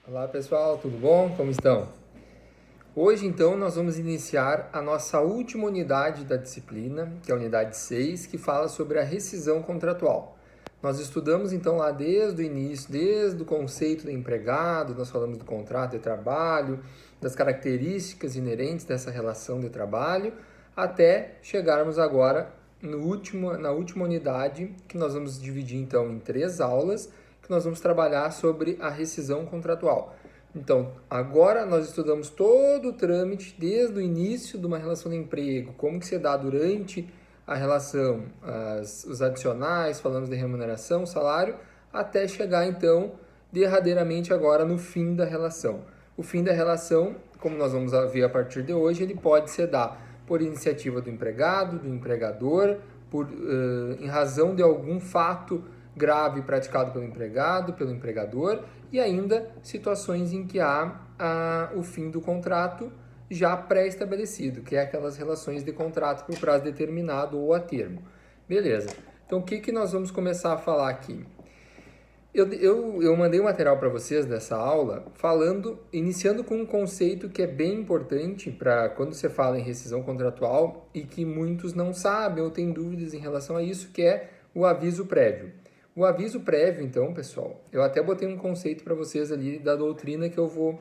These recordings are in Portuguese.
Olá pessoal, tudo bom? Como estão? Hoje então nós vamos iniciar a nossa última unidade da disciplina, que é a unidade 6, que fala sobre a rescisão contratual. Nós estudamos então lá desde o início, desde o conceito do empregado, nós falamos do contrato de trabalho, das características inerentes dessa relação de trabalho, até chegarmos agora na última unidade, que nós vamos dividir então em 3 aulas, que nós vamos trabalhar sobre a rescisão contratual. Então, agora nós estudamos todo o trâmite desde o início de uma relação de emprego, como que se dá durante a relação, os adicionais, falamos de remuneração, salário, até chegar então derradeiramente agora no fim da relação. O fim da relação, como nós vamos ver a partir de hoje, ele pode se dar por iniciativa do empregado, do empregador, em razão de algum fato grave praticado pelo empregado, pelo empregador, e ainda situações em que há o fim do contrato já pré-estabelecido, que é aquelas relações de contrato por prazo determinado ou a termo. Beleza. Então, o que nós vamos começar a falar aqui? Eu mandei um material para vocês dessa aula, iniciando com um conceito que é bem importante para quando você fala em rescisão contratual e que muitos não sabem ou têm dúvidas em relação a isso, que é o aviso prévio. O aviso prévio, então, pessoal, eu até botei um conceito para vocês ali da doutrina que eu vou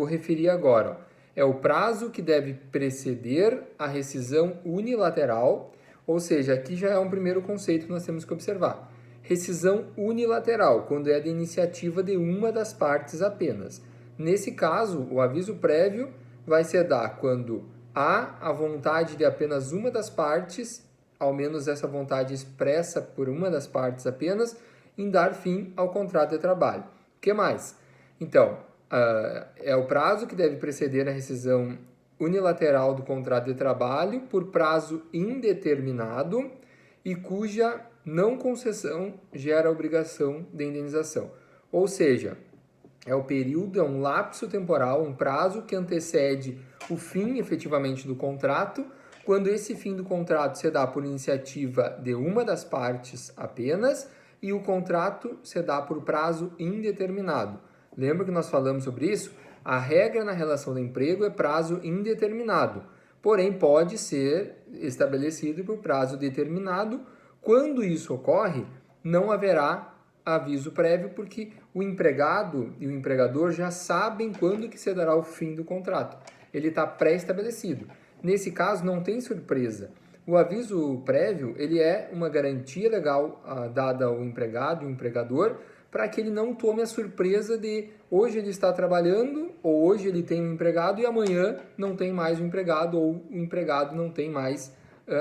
referir agora. Ó. É o prazo que deve preceder a rescisão unilateral, ou seja, aqui já é um primeiro conceito que nós temos que observar. Rescisão unilateral, quando é de iniciativa de uma das partes apenas. Nesse caso, o aviso prévio vai se dar quando há a vontade de apenas uma das partes, ao menos essa vontade expressa por uma das partes apenas, em dar fim ao contrato de trabalho. O que mais? Então, é o prazo que deve preceder a rescisão unilateral do contrato de trabalho por prazo indeterminado e cuja não concessão gera obrigação de indenização. Ou seja, é o período, é um lapso temporal, um prazo que antecede o fim efetivamente do contrato, quando esse fim do contrato se dá por iniciativa de uma das partes apenas e o contrato se dá por prazo indeterminado. Lembra que nós falamos sobre isso? A regra na relação de emprego é prazo indeterminado, porém pode ser estabelecido por prazo determinado. Quando isso ocorre, não haverá aviso prévio, porque o empregado e o empregador já sabem quando que se dará o fim do contrato. Ele está pré-estabelecido. Nesse caso, não tem surpresa. O aviso prévio, ele é uma garantia legal dada ao empregado e ao empregador para que ele não tome a surpresa de hoje ele está trabalhando ou hoje ele tem um empregado e amanhã não tem mais o empregado ou o empregado não tem mais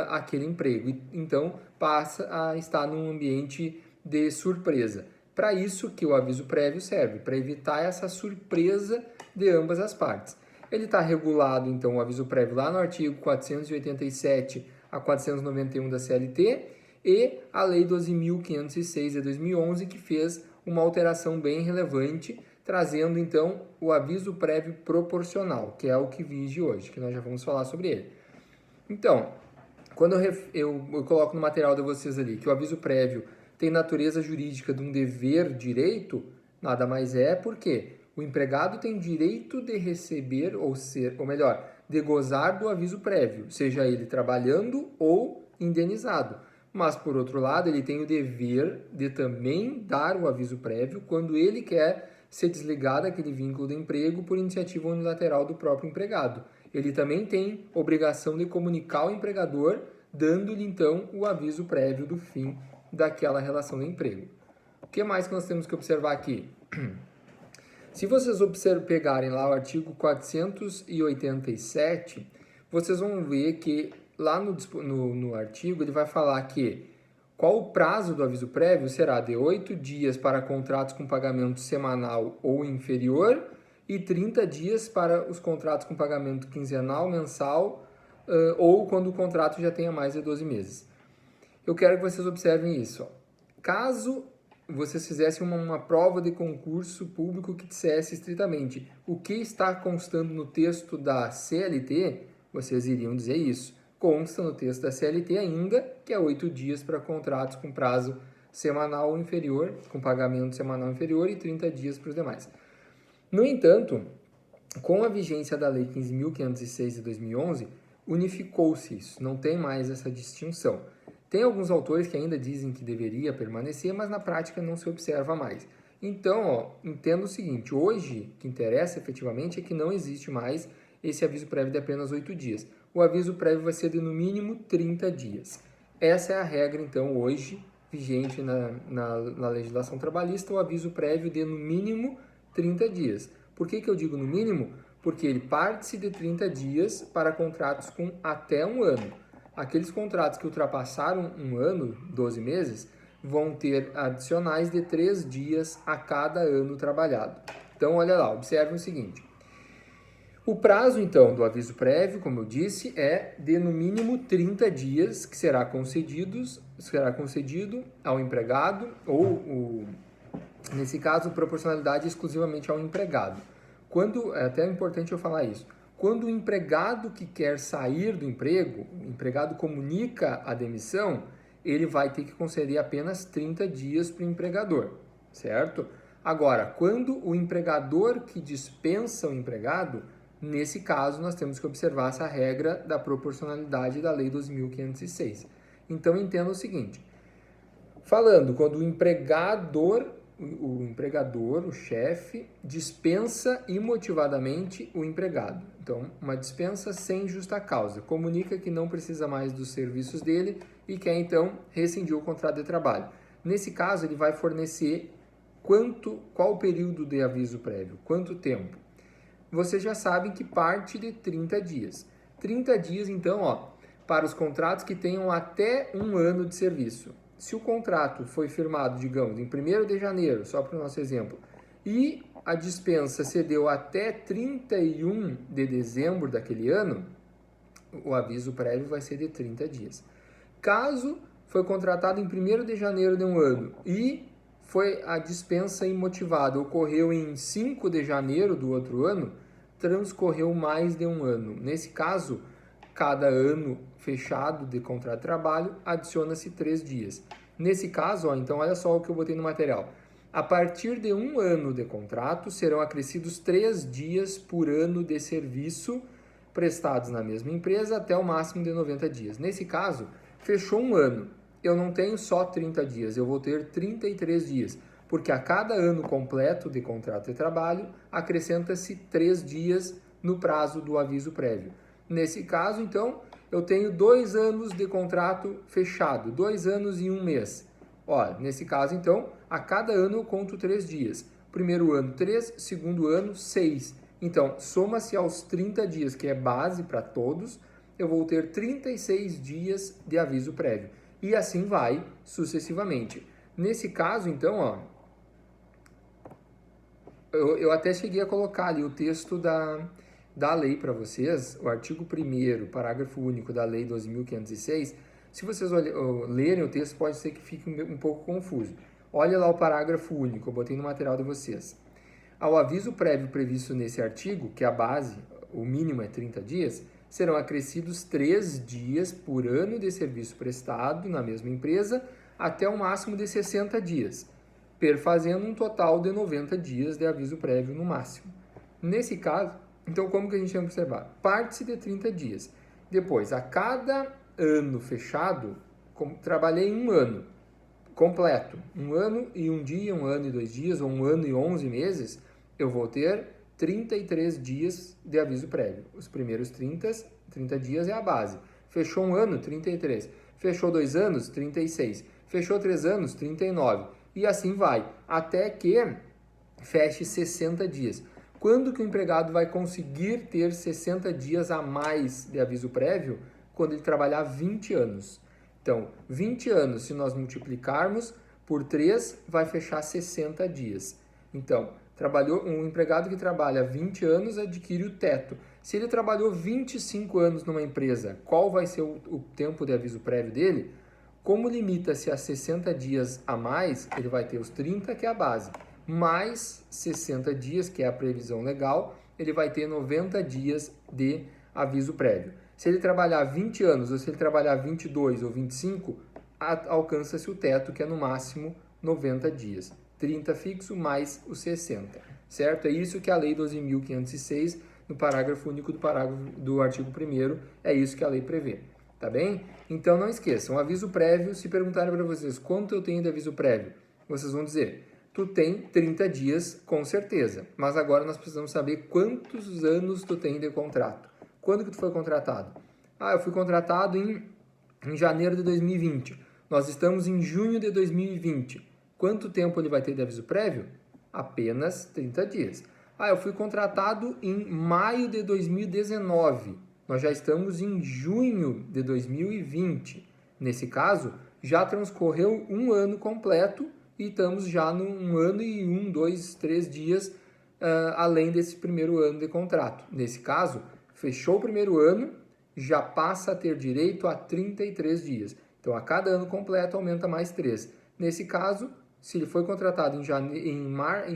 aquele emprego. Então, passa a estar num ambiente de surpresa. Para isso que o aviso prévio serve, para evitar essa surpresa de ambas as partes. Ele está regulado, então, o aviso prévio lá no artigo 487 a 491 da CLT e a Lei 12.506 de 2011, que fez uma alteração bem relevante, trazendo, então, o aviso prévio proporcional, que é o que vige hoje, que nós já vamos falar sobre ele. Então, quando eu coloco no material de vocês ali que o aviso prévio tem natureza jurídica de um dever-direito, nada mais é porque o empregado tem direito de receber, ou melhor, de gozar do aviso prévio, seja ele trabalhando ou indenizado. Mas, por outro lado, ele tem o dever de também dar o aviso prévio quando ele quer ser desligado daquele vínculo de emprego por iniciativa unilateral do próprio empregado. Ele também tem obrigação de comunicar ao empregador, dando-lhe, então, o aviso prévio do fim daquela relação de emprego. O que mais que nós temos que observar aqui? Se vocês pegarem lá o artigo 487, vocês vão ver que lá no artigo ele vai falar que qual o prazo do aviso prévio será de 8 dias para contratos com pagamento semanal ou inferior e 30 dias para os contratos com pagamento quinzenal, mensal ou quando o contrato já tenha mais de 12 meses. Eu quero que vocês observem isso. Ó. Caso vocês fizessem uma prova de concurso público que dissesse estritamente o que está constando no texto da CLT, vocês iriam dizer isso. Consta no texto da CLT ainda que é 8 dias para contratos com prazo semanal inferior, com pagamento semanal inferior e 30 dias para os demais. No entanto, com a vigência da Lei 15.506 de 2011, unificou-se isso, não tem mais essa distinção. Tem alguns autores que ainda dizem que deveria permanecer, mas na prática não se observa mais. Então, entenda o seguinte, hoje o que interessa efetivamente é que não existe mais esse aviso prévio de apenas 8 dias. O aviso prévio vai ser de no mínimo 30 dias. Essa é a regra, então, hoje, vigente na legislação trabalhista, o aviso prévio de no mínimo 30 dias. Por que eu digo no mínimo? Porque ele parte-se de 30 dias para contratos com até um ano. Aqueles contratos que ultrapassaram um ano, 12 meses, vão ter adicionais de 3 dias a cada ano trabalhado. Então, olha lá, observe o seguinte. O prazo, então, do aviso prévio, como eu disse, é de no mínimo 30 dias, que será concedido ao empregado, ou, nesse caso, proporcionalidade exclusivamente ao empregado. É até importante eu falar isso. Quando o empregado que quer sair do emprego, o empregado comunica a demissão, ele vai ter que conceder apenas 30 dias para o empregador, certo? Agora, quando o empregador que dispensa o empregado, nesse caso nós temos que observar essa regra da proporcionalidade da Lei 2.506. Então, entenda o seguinte, quando o empregador, o chefe, dispensa imotivadamente o empregado. Então, uma dispensa sem justa causa. Comunica que não precisa mais dos serviços dele e quer, então, rescindir o contrato de trabalho. Nesse caso, ele vai fornecer qual o período de aviso prévio, quanto tempo. Vocês já sabem que parte de 30 dias. 30 dias, então, para os contratos que tenham até um ano de serviço. Se o contrato foi firmado, digamos, em 1º de janeiro, só para o nosso exemplo, e a dispensa se deu até 31 de dezembro daquele ano, o aviso prévio vai ser de 30 dias. Caso foi contratado em 1º de janeiro de um ano e a dispensa imotivada ocorreu em 5 de janeiro do outro ano, transcorreu mais de um ano. Nesse caso, cada ano fechado de contrato de trabalho, adiciona-se 3 dias. Nesse caso, então, olha só o que eu botei no material. A partir de um ano de contrato, serão acrescidos 3 dias por ano de serviço prestados na mesma empresa até o máximo de 90 dias. Nesse caso, fechou um ano. Eu não tenho só 30 dias, eu vou ter 33 dias, porque a cada ano completo de contrato de trabalho, acrescenta-se 3 dias no prazo do aviso prévio. Nesse caso, então, eu tenho 2 anos de contrato fechado, 2 anos e 1 mês. Nesse caso, então, a cada ano eu conto 3 dias. Primeiro ano, 3, segundo ano, 6. Então, soma-se aos 30 dias, que é base para todos, eu vou ter 36 dias de aviso prévio. E assim vai sucessivamente. Nesse caso, então, eu até cheguei a colocar ali o texto da lei para vocês, o artigo 1º, parágrafo único da Lei 2.506. Se vocês lerem o texto, pode ser que fique um pouco confuso. Olha lá o parágrafo único, eu botei no material de vocês. Ao aviso prévio previsto nesse artigo, que a base, o mínimo é 30 dias, serão acrescidos 3 dias por ano de serviço prestado na mesma empresa, até um máximo de 60 dias, perfazendo um total de 90 dias de aviso prévio no máximo. Nesse caso, então como que a gente tem que observar? Parte-se de 30 dias. Depois, a cada ano fechado, trabalhei um ano completo, 1 ano e 1 dia, 1 ano e 2 dias, ou 1 ano e 11 meses, eu vou ter 33 dias de aviso prévio. Os primeiros 30 dias é a base. Fechou um ano, 33. Fechou 2 anos, 36. Fechou 3 anos, 39. E assim vai, até que feche 60 dias. Quando que o empregado vai conseguir ter 60 dias a mais de aviso prévio? Quando ele trabalhar 20 anos. Então, 20 anos, se nós multiplicarmos por 3, vai fechar 60 dias. Então, um empregado que trabalha 20 anos adquire o teto. Se ele trabalhou 25 anos numa empresa, qual vai ser o tempo de aviso prévio dele? Como limita-se a 60 dias a mais, ele vai ter os 30, que é a base, mais 60 dias, que é a previsão legal, ele vai ter 90 dias de aviso prévio. Se ele trabalhar 20 anos, ou se ele trabalhar 22 ou 25, alcança-se o teto, que é no máximo 90 dias. 30 fixo mais os 60. certo? É isso que a Lei 12.506, no parágrafo único do artigo 1º, é isso que a lei prevê, tá bem? Então não esqueçam, aviso prévio, se perguntarem para vocês quanto eu tenho de aviso prévio, vocês vão dizer, tu tem 30 dias com certeza, mas agora nós precisamos saber quantos anos tu tem de contrato. Quando que tu foi contratado? Eu fui contratado em janeiro de 2020. Nós estamos em junho de 2020. Quanto tempo ele vai ter de aviso prévio? Apenas 30 dias. Eu fui contratado em maio de 2019. Nós já estamos em junho de 2020. Nesse caso, já transcorreu um ano completo e estamos já num ano e 2, 3 dias além desse primeiro ano de contrato. Nesse caso, fechou o primeiro ano, já passa a ter direito a 33 dias. Então, a cada ano completo, aumenta mais 3. Nesse caso, se ele foi contratado em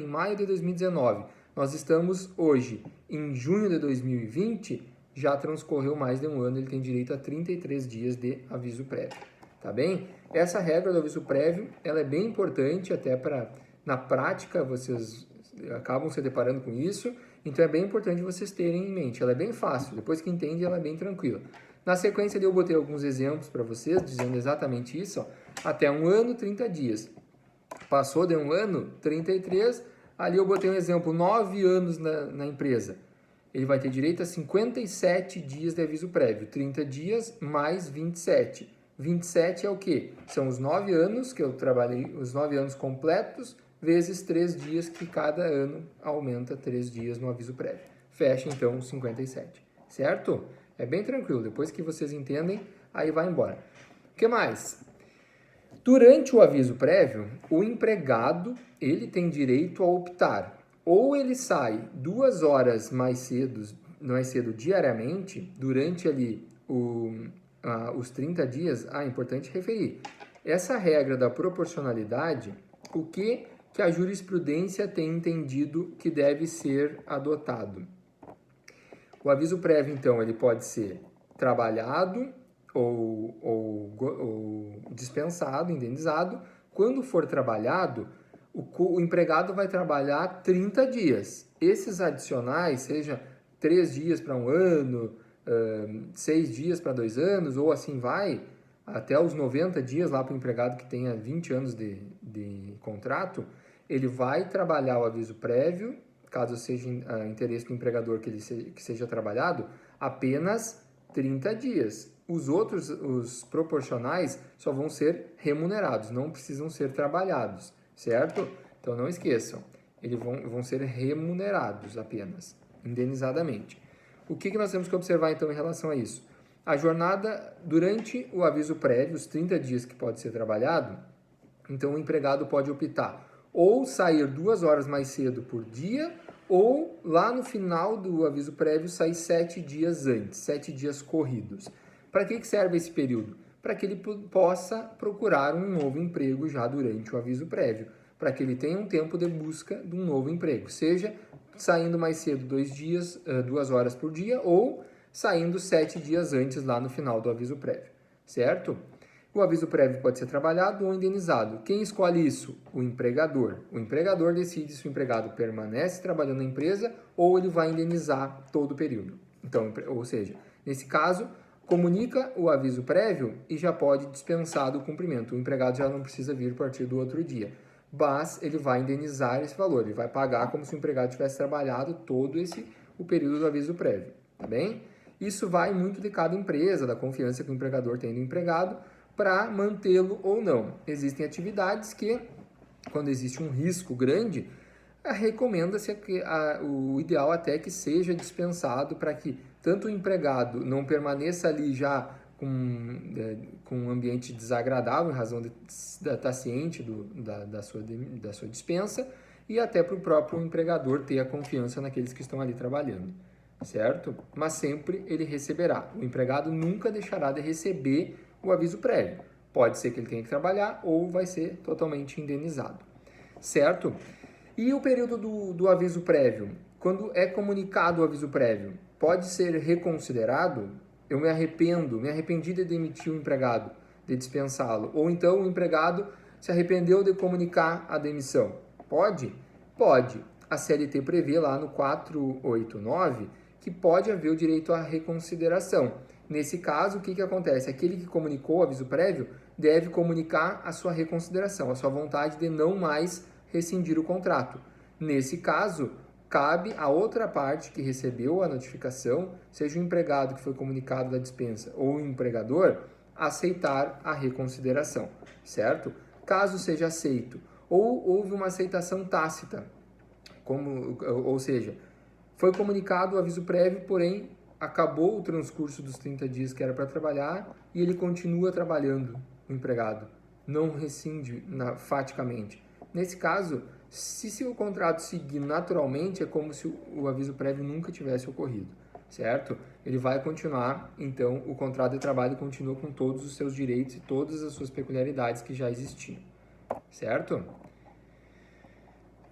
maio de 2019, nós estamos hoje em junho de 2020, já transcorreu mais de um ano, ele tem direito a 33 dias de aviso prévio, tá bem? Essa regra do aviso prévio, ela é bem importante, até para, na prática, vocês acabam se deparando com isso, então é bem importante vocês terem em mente. Ela é bem fácil, depois que entende, ela é bem tranquila. Na sequência, eu botei alguns exemplos para vocês, dizendo exatamente isso, ó. Até um ano, 30 dias. Passou de um ano, 33, ali eu botei um exemplo, 9 anos na empresa. Ele vai ter direito a 57 dias de aviso prévio, 30 dias mais 27. 27 é o quê? São os 9 anos que eu trabalhei, os 9 anos completos, vezes 3 dias, que cada ano aumenta 3 dias no aviso prévio. Fecha, então, 57, certo? É bem tranquilo, depois que vocês entendem, aí vai embora. O que mais? Durante o aviso prévio, o empregado, ele tem direito a optar. Ou ele sai 2 horas mais cedo diariamente, durante ali os 30 dias, é importante referir. Essa regra da proporcionalidade, o que a jurisprudência tem entendido que deve ser adotado? O aviso prévio, então, ele pode ser trabalhado ou dispensado, indenizado. Quando for trabalhado, o empregado vai trabalhar 30 dias. Esses adicionais, seja 3 dias para um ano, 6 dias para 2 anos, ou assim vai, até os 90 dias lá para o empregado que tenha 20 anos de contrato, ele vai trabalhar o aviso prévio, caso seja interesse do empregador que seja trabalhado, apenas 30 dias. Os outros, os proporcionais, só vão ser remunerados, não precisam ser trabalhados, certo? Então não esqueçam, eles vão ser remunerados apenas, indenizadamente. O que nós temos que observar então em relação a isso? A jornada, durante o aviso prévio, os 30 dias que pode ser trabalhado, então o empregado pode optar ou sair 2 horas mais cedo por dia, ou lá no final do aviso prévio sair 7 dias antes, 7 dias corridos. Para que serve esse período? Para que ele possa procurar um novo emprego já durante o aviso prévio, para que ele tenha um tempo de busca de um novo emprego, seja saindo mais cedo 2 horas por dia, ou saindo 7 dias antes lá no final do aviso prévio, certo? O aviso prévio pode ser trabalhado ou indenizado. Quem escolhe isso? O empregador. O empregador decide se o empregado permanece trabalhando na empresa ou ele vai indenizar todo o período. Então, ou seja, nesse caso, comunica o aviso prévio e já pode dispensar do cumprimento. O empregado já não precisa vir a partir do outro dia, mas ele vai indenizar esse valor. Ele vai pagar como se o empregado tivesse trabalhado todo o período do aviso prévio, tá bem? Isso vai muito de cada empresa, da confiança que o empregador tem no empregado, para mantê-lo ou não. Existem atividades que, quando existe um risco grande, recomenda-se o ideal até que seja dispensado para que tanto o empregado não permaneça ali já com um ambiente desagradável, em razão de estar ciente da sua dispensa, e até para o próprio empregador ter a confiança naqueles que estão ali trabalhando, certo? Mas sempre ele receberá. O empregado nunca deixará de receber o aviso prévio. Pode ser que ele tenha que trabalhar ou vai ser totalmente indenizado, certo? E o período do aviso prévio? Quando é comunicado o aviso prévio, pode ser reconsiderado? Eu me arrependi de demitir o empregado, de dispensá-lo. Ou então o empregado se arrependeu de comunicar a demissão. Pode? Pode. a CLT prevê lá no 489 que pode haver o direito à reconsideração. Nesse caso, o que acontece? Aquele que comunicou o aviso prévio deve comunicar a sua reconsideração, a sua vontade de não mais rescindir o contrato. Nesse caso, cabe à outra parte que recebeu a notificação, seja o empregado que foi comunicado da dispensa ou o empregador, aceitar a reconsideração, certo? Caso seja aceito ou houve uma aceitação tácita, ou seja, foi comunicado o aviso prévio, porém acabou o transcurso dos 30 dias que era para trabalhar e ele continua trabalhando, o empregado, não rescinde faticamente. Nesse caso, se o contrato seguir naturalmente, é como se o aviso prévio nunca tivesse ocorrido, certo? Ele vai continuar, então o contrato de trabalho continua com todos os seus direitos e todas as suas peculiaridades que já existiam, certo?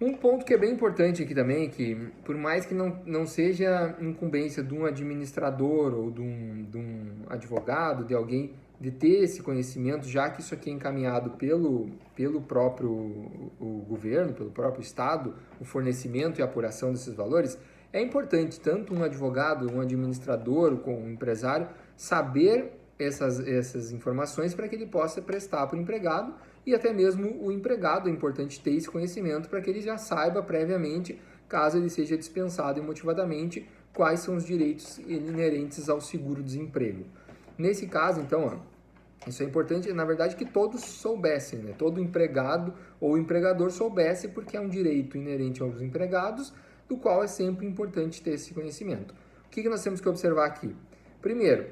Um ponto que é bem importante aqui também, que por mais que não seja incumbência de um administrador ou de um advogado, de alguém, de ter esse conhecimento, já que isso aqui é encaminhado pelo próprio o governo, pelo próprio Estado, o fornecimento e a apuração desses valores, é importante tanto um advogado, um administrador, como um empresário, saber essas informações para que ele possa prestar para o empregado e até mesmo o empregado, é importante ter esse conhecimento para que ele já saiba previamente, caso ele seja dispensado imotivadamente, quais são os direitos inerentes ao seguro-desemprego. Nesse caso, então, isso é importante, na verdade, que todos soubessem, né? Todo empregado ou empregador soubesse, porque é um direito inerente aos empregados, do qual é sempre importante ter esse conhecimento. O que nós temos que observar aqui? Primeiro,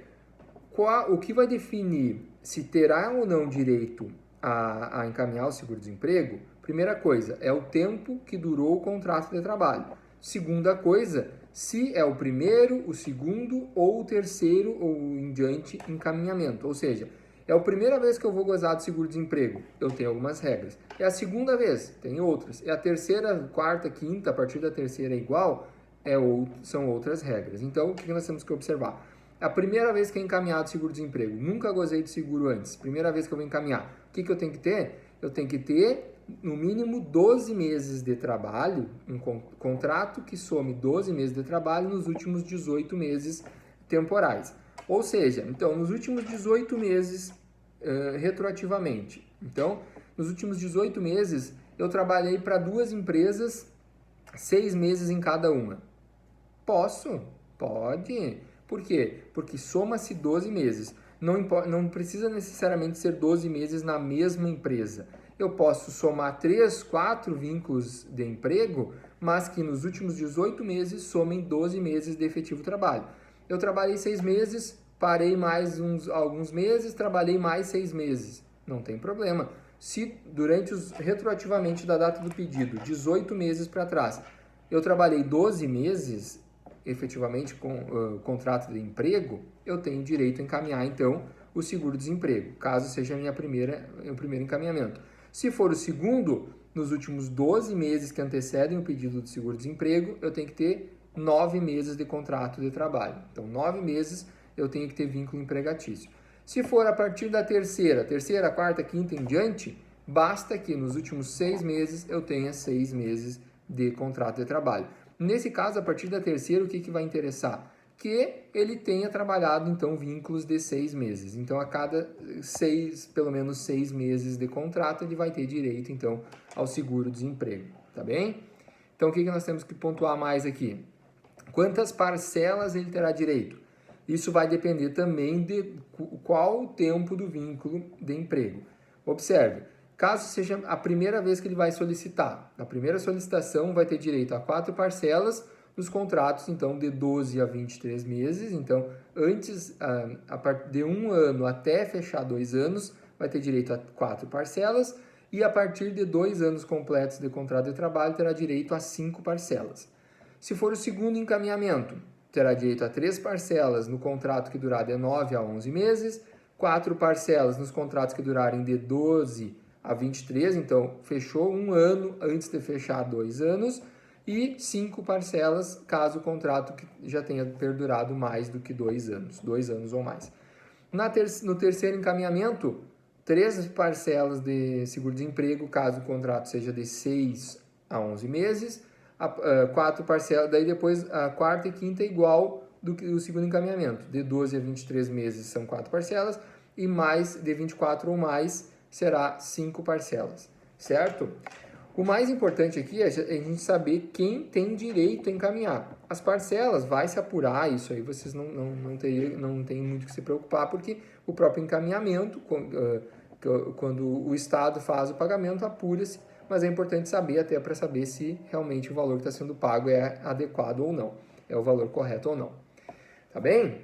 o que vai definir se terá ou não direito a encaminhar o seguro-desemprego? Primeira coisa, é o tempo que durou o contrato de trabalho. Segunda coisa, se é o primeiro, o segundo ou o terceiro ou em diante encaminhamento. Ou seja, é a primeira vez que eu vou gozar do seguro-desemprego, eu tenho algumas regras. É a segunda vez, tem outras. É a terceira, quarta, quinta, a partir da terceira é igual, são outras regras. Então, o que nós temos que observar? A primeira vez que é encaminhado seguro-desemprego, nunca gozei de seguro antes, primeira vez que eu vou encaminhar, o que eu tenho que ter? Eu tenho que ter, no mínimo, 12 meses de trabalho, um contrato que some 12 meses de trabalho nos últimos 18 meses temporais. Ou seja, então, nos últimos 18 meses, retroativamente. Então, nos últimos 18 meses, eu trabalhei para 2 empresas, 6 meses em cada uma. Posso? Pode. Por quê? Porque soma-se 12 meses. Não precisa necessariamente ser 12 meses na mesma empresa. Eu posso somar 3, 4 vínculos de emprego, mas que nos últimos 18 meses somem 12 meses de efetivo trabalho. Eu trabalhei 6 meses, parei mais alguns meses, trabalhei mais 6 meses. Não tem problema. Se durante retroativamente da data do pedido, 18 meses para trás, eu trabalhei 12 meses, efetivamente com contrato de emprego, eu tenho direito a encaminhar, então, o seguro-desemprego, caso seja o primeiro encaminhamento. Se for o segundo, nos últimos 12 meses que antecedem o pedido de seguro-desemprego, eu tenho que ter 9 meses de contrato de trabalho. Então, 9 meses eu tenho que ter vínculo empregatício. Se for a partir da terceira, quarta, quinta em diante, basta que nos últimos 6 meses eu tenha 6 meses de contrato de trabalho. Nesse caso, a partir da terceira, o que vai interessar? Que ele tenha trabalhado, então, vínculos de 6 meses. Então, a cada pelo menos 6 meses de contrato, ele vai ter direito, então, ao seguro-desemprego, tá bem? Então, o que nós temos que pontuar mais aqui? Quantas parcelas ele terá direito? Isso vai depender também de qual o tempo do vínculo de emprego. Observe, caso seja a primeira vez que ele vai solicitar, na primeira solicitação vai ter direito a 4 parcelas nos contratos, então, de 12 a 23 meses. Então, antes, a partir de 1 ano até fechar 2 anos, vai ter direito a 4 parcelas e a partir de 2 anos completos de contrato de trabalho, terá direito a 5 parcelas. Se for o segundo encaminhamento, terá direito a 3 parcelas no contrato que durar de 9 a 11 meses, 4 parcelas nos contratos que durarem de 12 a 23, então fechou 1 ano antes de fechar 2 anos, e 5 parcelas caso o contrato já tenha perdurado mais do que 2 anos, 2 anos ou mais. No terceiro encaminhamento, 3 parcelas de seguro-desemprego caso o contrato seja de 6 a 11 meses, quatro parcelas, daí depois a quarta e quinta é igual do que o segundo encaminhamento. De 12 a 23 meses são 4 parcelas e mais de 24 ou mais será 5 parcelas, certo? O mais importante aqui é a gente saber quem tem direito a encaminhar. As parcelas, vai se apurar, isso aí vocês não tem muito que se preocupar, porque o próprio encaminhamento, quando o Estado faz o pagamento, apura-se, mas é importante saber até para saber se realmente o valor que está sendo pago é adequado ou não, é o valor correto ou não. Tá bem?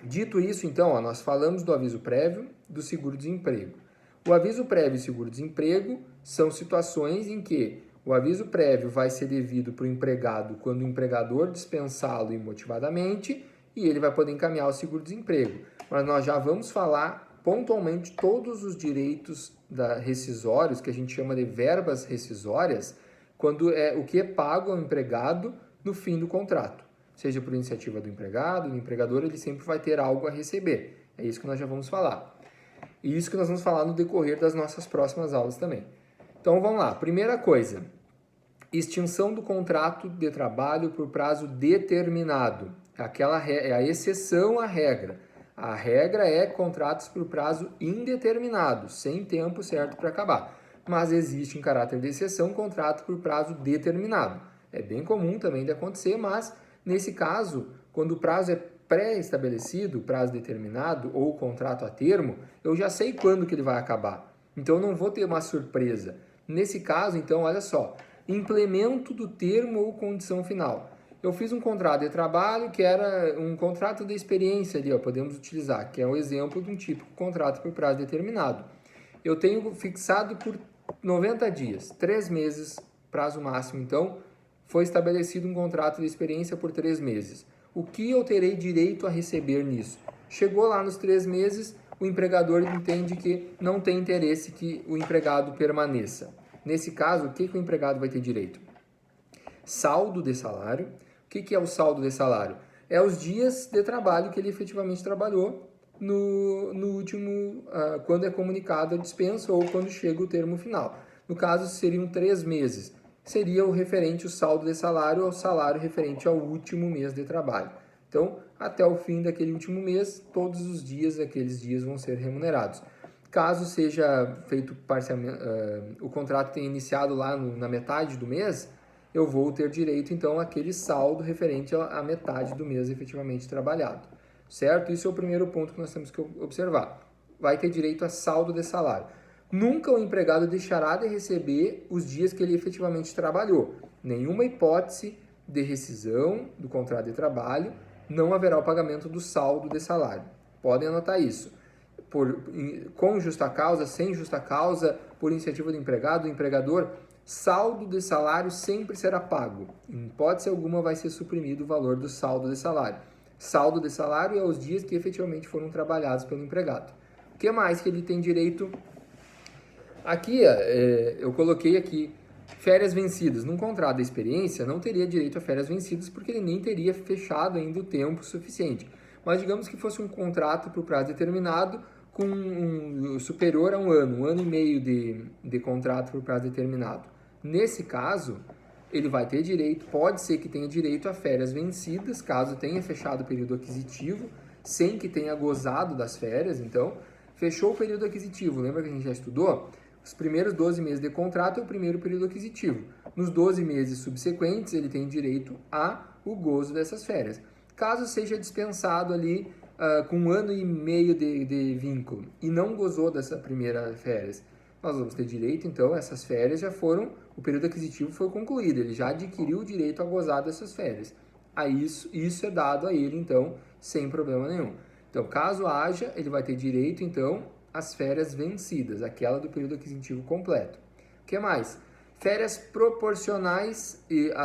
Dito isso, então, ó, nós falamos do aviso prévio, do seguro-desemprego. O aviso prévio e seguro-desemprego são situações em que o aviso prévio vai ser devido para o empregado quando o empregador dispensá-lo imotivadamente e ele vai poder encaminhar o seguro-desemprego. Mas nós já vamos falar pontualmente todos os direitos rescisórios, que a gente chama de verbas rescisórias, quando o que é pago ao empregado no fim do contrato. Seja por iniciativa do empregado, do empregador, ele sempre vai ter algo a receber. É isso que nós já vamos falar. E isso que nós vamos falar no decorrer das nossas próximas aulas também. Então vamos lá. Primeira coisa, extinção do contrato de trabalho por prazo determinado. É a exceção à regra. A regra é contratos por prazo indeterminado, sem tempo certo para acabar. Mas existe em caráter de exceção contrato por prazo determinado. É bem comum também de acontecer, mas nesse caso, quando o prazo é pré-estabelecido, prazo determinado ou contrato a termo, eu já sei quando que ele vai acabar. Então, eu não vou ter uma surpresa. Nesse caso, então, olha só, implemento do termo ou condição final. Eu fiz um contrato de trabalho que era um contrato de experiência ali, ó, podemos utilizar, que é o exemplo de um típico contrato por prazo determinado. Eu tenho fixado por 90 dias, 3 meses, prazo máximo, então, foi estabelecido um contrato de experiência por 3 meses. O que eu terei direito a receber nisso? Chegou lá nos 3 meses, o empregador entende que não tem interesse que o empregado permaneça. Nesse caso, o que o empregado vai ter direito? Saldo de salário. O que é o saldo de salário? É os dias de trabalho que ele efetivamente trabalhou no último, quando é comunicado a dispensa ou quando chega o termo final. No caso, seriam 3 meses. Seria o referente o saldo de salário ao salário referente ao último mês de trabalho. Então, até o fim daquele último mês, todos os dias, aqueles dias vão ser remunerados. Caso seja feito parcialmente, o contrato tenha iniciado lá na metade do mês, eu vou ter direito, então, àquele saldo referente à metade do mês efetivamente trabalhado. Certo? Isso é o primeiro ponto que nós temos que observar. Vai ter direito a saldo de salário. Nunca o empregado deixará de receber os dias que ele efetivamente trabalhou. Nenhuma hipótese de rescisão do contrato de trabalho, não haverá o pagamento do saldo de salário. Podem anotar isso. Com justa causa, sem justa causa, por iniciativa do empregado, do empregador, saldo de salário sempre será pago. Em hipótese alguma vai ser suprimido o valor do saldo de salário. Saldo de salário é os dias que efetivamente foram trabalhados pelo empregado. O que mais que ele tem direito? Aqui, eu coloquei aqui férias vencidas. Num contrato de experiência, não teria direito a férias vencidas porque ele nem teria fechado ainda o tempo suficiente. Mas digamos que fosse um contrato por prazo determinado com superior a um ano e meio de contrato por prazo determinado. Nesse caso, ele vai ter direito, pode ser que tenha direito a férias vencidas, caso tenha fechado o período aquisitivo, sem que tenha gozado das férias. Então, fechou o período aquisitivo, lembra que a gente já estudou? Os primeiros 12 meses de contrato é o primeiro período aquisitivo. Nos 12 meses subsequentes, ele tem direito ao gozo dessas férias. Caso seja dispensado ali com 1 ano e meio de vínculo e não gozou dessa primeira férias, nós vamos ter direito, então, essas férias já foram, o período aquisitivo foi concluído, ele já adquiriu o direito a gozar dessas férias. Aí isso é dado a ele, então, sem problema nenhum. Então, caso haja, ele vai ter direito, então, às férias vencidas, aquela do período aquisitivo completo. O que mais? Férias proporcionais,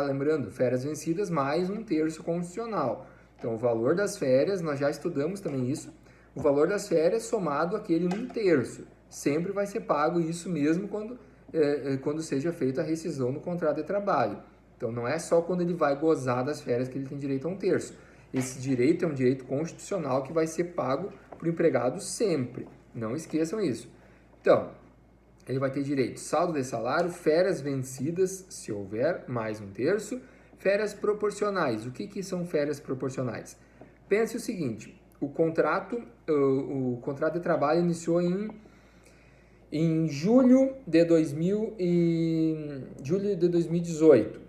lembrando, férias vencidas mais 1/3 constitucional. Então, o valor das férias, nós já estudamos também isso, o valor das férias somado àquele 1/3. Sempre vai ser pago isso mesmo quando seja feita a rescisão no contrato de trabalho. Então, não é só quando ele vai gozar das férias que ele tem direito a 1/3. Esse direito é um direito constitucional que vai ser pago para o empregado sempre. Não esqueçam isso. Então, ele vai ter direito saldo de salário, férias vencidas, se houver, mais um terço, férias proporcionais. O que são férias proporcionais? Pense o seguinte, o contrato de trabalho iniciou em julho de 2018.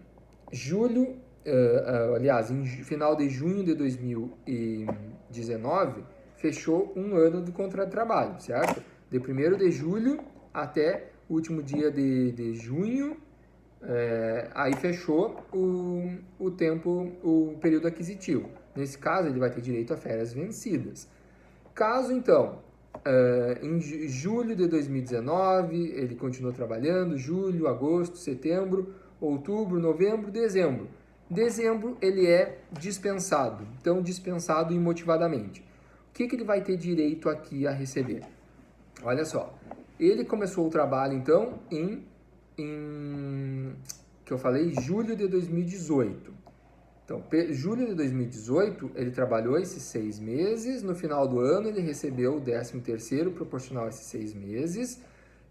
Em final de junho de 2019, fechou um ano do contrato de trabalho, certo? De 1º de julho até o último dia de junho, aí fechou o período aquisitivo. Nesse caso, ele vai ter direito a férias vencidas. Caso, então, em julho de 2019, ele continuou trabalhando, julho, agosto, setembro, outubro, novembro, dezembro. Dezembro, ele é dispensado, então dispensado imotivadamente. O que ele vai ter direito aqui a receber? Olha só, ele começou o trabalho, então, julho de 2018. Então, julho de 2018, ele trabalhou esses 6 meses, no final do ano ele recebeu o 13º proporcional a esses 6 meses,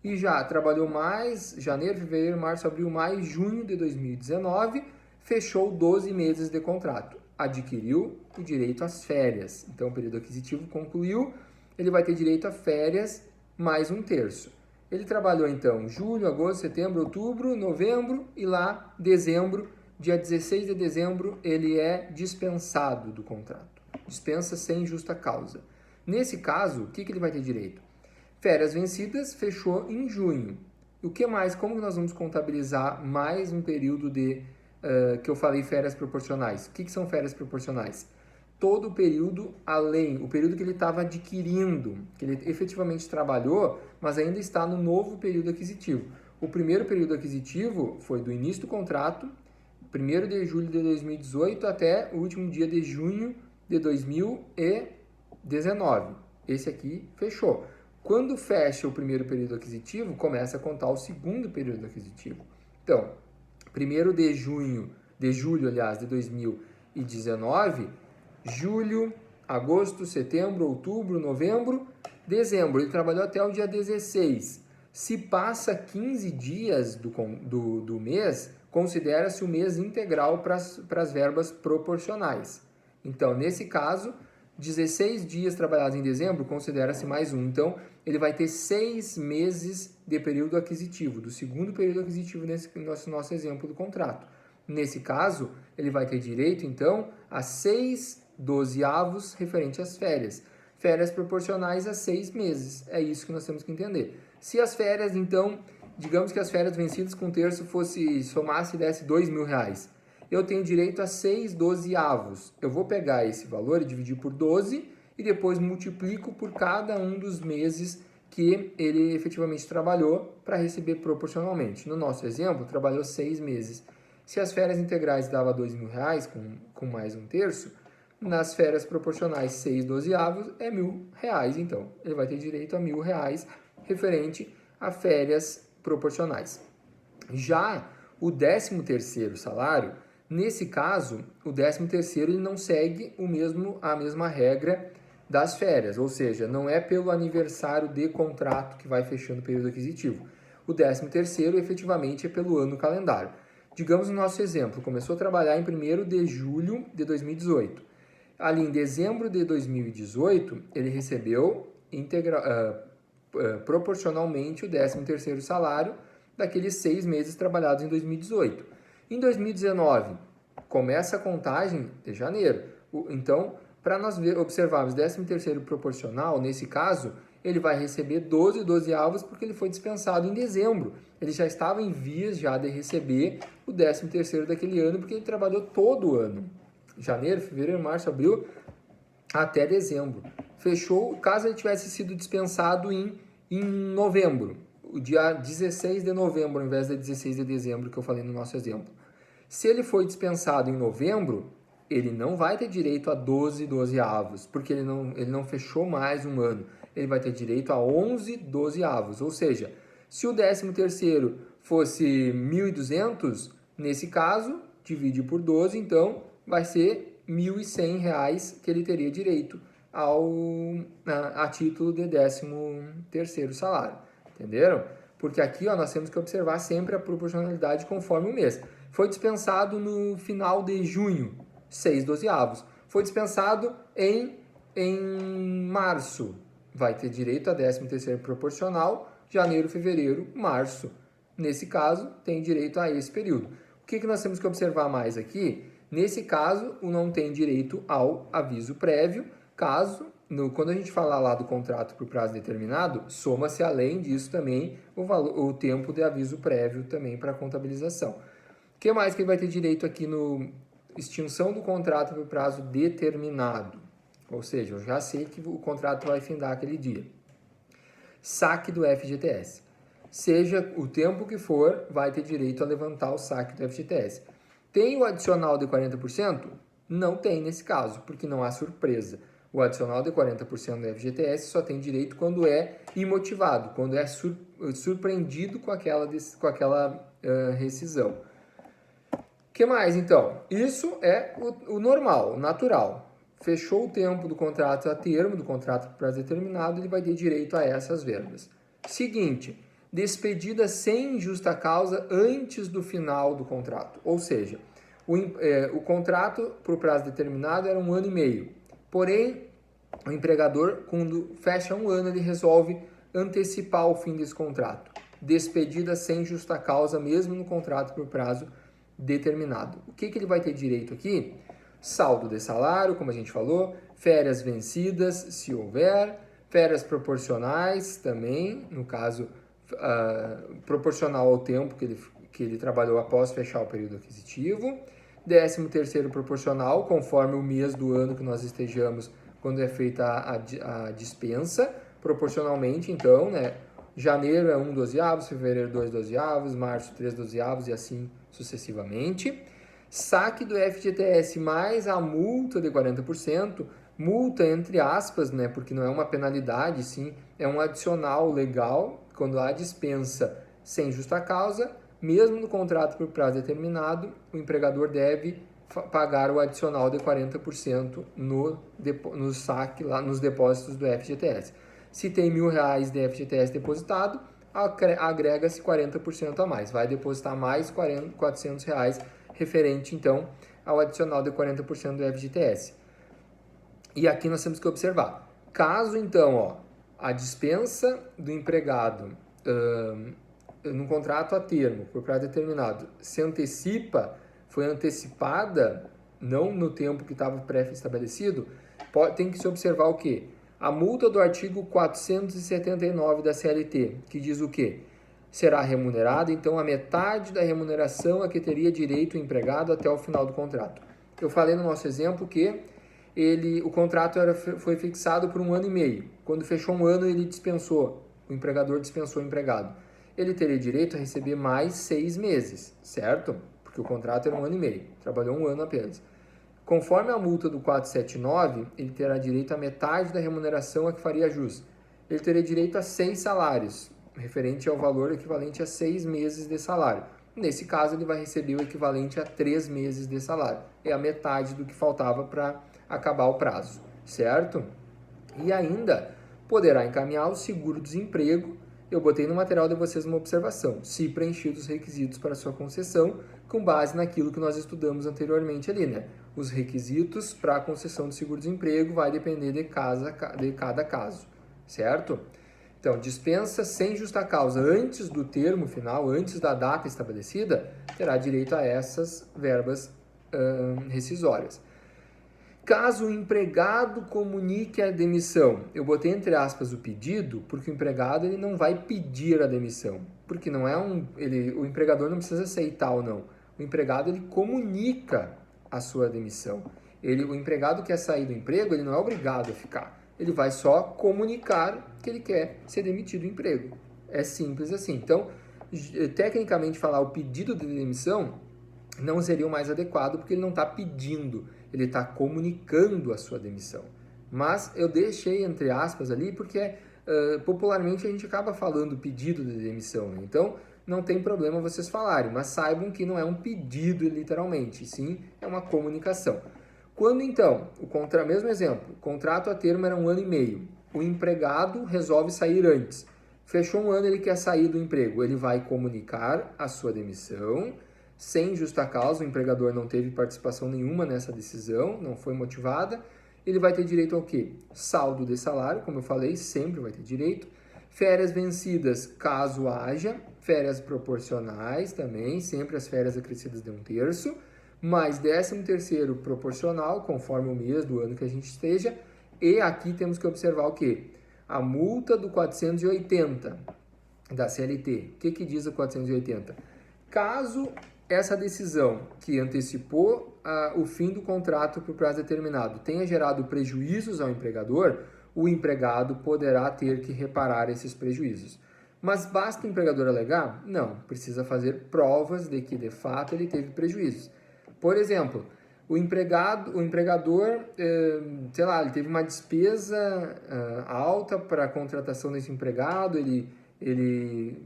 e já trabalhou mais, janeiro, fevereiro, março, abril, maio, junho de 2019, fechou 12 meses de contrato, adquiriu o direito às férias. Então, o período aquisitivo concluiu, ele vai ter direito a férias mais um terço. Ele trabalhou, então, julho, agosto, setembro, outubro, novembro e lá, dezembro, dia 16 de dezembro, ele é dispensado do contrato. Dispensa sem justa causa. Nesse caso, o que ele vai ter direito? Férias vencidas, fechou em junho. E o que mais? Como nós vamos contabilizar mais um período que eu falei férias proporcionais? O que são férias proporcionais? Todo o período o período que ele estava adquirindo, que ele efetivamente trabalhou, mas ainda está no novo período aquisitivo. O primeiro período aquisitivo foi do início do contrato, 1º de julho de 2018 até o último dia de junho de 2019. Esse aqui fechou. Quando fecha o primeiro período aquisitivo, começa a contar o segundo período aquisitivo. Então, 1º de julho, de 2019, julho, agosto, setembro, outubro, novembro, dezembro. Ele trabalhou até o dia 16. Se passa 15 dias do mês, considera-se o mês integral para as verbas proporcionais. Então, nesse caso, 16 dias trabalhados em dezembro, considera-se mais um. Então, ele vai ter 6 meses de período aquisitivo, do segundo período aquisitivo nesse nosso exemplo do contrato. Nesse caso, ele vai ter direito, então, a 6 dozeavos referente às férias. Férias proporcionais a 6 meses. É isso que nós temos que entender. Se as férias, então, digamos que as férias vencidas com terço somasse e desse R$2.000. Eu tenho direito a 6 dozeavos. Eu vou pegar esse valor e dividir por 12 e depois multiplico por cada um dos meses que ele efetivamente trabalhou para receber proporcionalmente. No nosso exemplo, trabalhou 6 meses. Se as férias integrais dava R$2.000 com mais um terço, nas férias proporcionais 6 dozeavos é R$1.000. Então, ele vai ter direito a R$1.000 referente a férias proporcionais. Já o 13º salário, nesse caso, o 13º ele não segue a mesma regra das férias, ou seja, não é pelo aniversário de contrato que vai fechando o período aquisitivo. O 13º efetivamente é pelo ano calendário. Digamos no nosso exemplo, começou a trabalhar em 1º de julho de 2018. Ali em dezembro de 2018, ele recebeu proporcionalmente o 13º salário daqueles 6 meses trabalhados em 2018. Em 2019, começa a contagem de janeiro. Então, para nós observarmos 13º proporcional, nesse caso, ele vai receber 12 dozeavos porque ele foi dispensado em dezembro. Ele já estava em vias já de receber o 13º daquele ano porque ele trabalhou todo o ano. Janeiro, fevereiro, março, abril, até dezembro. Fechou, caso ele tivesse sido dispensado em novembro, o dia 16 de novembro, ao invés de 16 de dezembro, que eu falei no nosso exemplo. Se ele foi dispensado em novembro, ele não vai ter direito a 12 dozeavos, porque ele não fechou mais um ano. Ele vai ter direito a 11 dozeavos, ou seja, se o 13º fosse 1.200, nesse caso, divide por 12, então vai ser R$1.100 que ele teria direito a título de 13º salário. Entenderam? Porque aqui ó, nós temos que observar sempre a proporcionalidade conforme o mês. Foi dispensado no final de junho, 6/12. Foi dispensado em março, vai ter direito a 13º proporcional, janeiro, fevereiro, março. Nesse caso, tem direito a esse período. O que nós temos que observar mais aqui? Nesse caso, o não tem direito ao aviso prévio, quando a gente falar lá do contrato por prazo determinado, soma-se além disso também o tempo de aviso prévio também para contabilização. O que mais que ele vai ter direito aqui no extinção do contrato por prazo determinado? Ou seja, eu já sei que o contrato vai findar aquele dia. Saque do FGTS. Seja o tempo que for, vai ter direito a levantar o saque do FGTS. Tem o adicional de 40%? Não tem nesse caso, porque não há surpresa. O adicional de 40% do FGTS só tem direito quando é imotivado, quando é surpreendido com aquela rescisão. O que mais, então? Isso é o normal, o natural. Fechou o tempo do contrato a termo, do contrato por prazo determinado, ele vai ter direito a essas verbas. Seguinte, despedida sem justa causa antes do final do contrato. Ou seja, o contrato por prazo determinado era 1 ano e meio. Porém, o empregador, quando fecha 1 ano, ele resolve antecipar o fim desse contrato. Despedida sem justa causa, mesmo no contrato por prazo determinado. O que ele vai ter direito aqui? Saldo de salário, como a gente falou, férias vencidas, se houver, férias proporcionais também, no caso, proporcional ao tempo que ele trabalhou após fechar o período aquisitivo, 13º proporcional, conforme o mês do ano que nós estejamos, quando é feita a dispensa, proporcionalmente, então, né? Janeiro é 1/12, fevereiro 2/12, março 3/12 e assim sucessivamente. Saque do FGTS mais a multa de 40%, multa entre aspas, né, porque não é uma penalidade, sim, é um adicional legal, quando há dispensa sem justa causa, mesmo no contrato por prazo determinado, o empregador deve pagar o adicional de 40% no saque, lá nos depósitos do FGTS. Se tem R$1.000 de FGTS depositado, agrega-se 40% a mais, vai depositar mais R$400 referente, então, ao adicional de 40% do FGTS. E aqui nós temos que observar, caso, então, a dispensa do empregado num contrato a termo, por prazo determinado, foi antecipada, não no tempo que estava pré-estabelecido, tem que se observar o quê? A multa do artigo 479 da CLT, que diz o quê? Será remunerada, então, a metade da remuneração a que teria direito o empregado até o final do contrato. Eu falei no nosso exemplo que o contrato foi fixado por 1 ano e meio. Quando fechou 1 ano, o empregador dispensou o empregado. Ele teria direito a receber mais 6 meses, certo? Porque o contrato era 1 ano e meio, trabalhou 1 ano apenas. Conforme a multa do 479, ele terá direito a metade da remuneração a que faria jus. Ele teria direito a 6 salários, referente ao valor equivalente a 6 meses de salário. Nesse caso, ele vai receber o equivalente a 3 meses de salário. É a metade do que faltava para acabar o prazo, certo? E ainda poderá encaminhar o seguro-desemprego. Eu botei no material de vocês uma observação, se preenchidos os requisitos para sua concessão, com base naquilo que nós estudamos anteriormente ali, né? Os requisitos para a concessão de seguro-desemprego vai depender de cada caso, certo? Então, dispensa sem justa causa antes do termo final, antes da data estabelecida, terá direito a essas verbas rescisórias. Caso o empregado comunique a demissão, eu botei entre aspas o pedido, porque o empregado ele não vai pedir a demissão, porque não é o empregador não precisa aceitar ou não. O empregado ele comunica a sua demissão. O empregado quer sair do emprego, ele não é obrigado a ficar. Ele vai só comunicar que ele quer ser demitido do emprego. É simples assim. Então, tecnicamente falar o pedido de demissão não seria o mais adequado, porque ele não está pedindo, ele está comunicando a sua demissão. Mas eu deixei entre aspas ali, porque popularmente a gente acaba falando pedido de demissão, né? Então, não tem problema vocês falarem, mas saibam que não é um pedido literalmente, sim, é uma comunicação. Quando então, mesmo exemplo, o contrato a termo era 1 ano e meio, o empregado resolve sair antes, Fechou um ano, ele quer sair do emprego. Ele vai comunicar a sua demissão sem justa causa. O empregador não teve participação nenhuma nessa decisão, não foi motivada. Ele vai ter direito ao quê? Saldo de salário, como eu falei, sempre vai ter direito. Férias vencidas, caso haja. Férias proporcionais também, sempre as férias acrescidas de 1/3. Mais 13º proporcional, conforme o mês do ano que a gente esteja. E aqui temos que observar o quê? A multa do 480 da CLT. O que diz o 480? Caso essa decisão que antecipou o fim do contrato por prazo determinado tenha gerado prejuízos ao empregador, o empregado poderá ter que reparar esses prejuízos. Mas basta o empregador alegar? Não, precisa fazer provas de que de fato ele teve prejuízos. Por exemplo, o empregador, sei lá, ele teve uma despesa alta para a contratação desse empregado, ele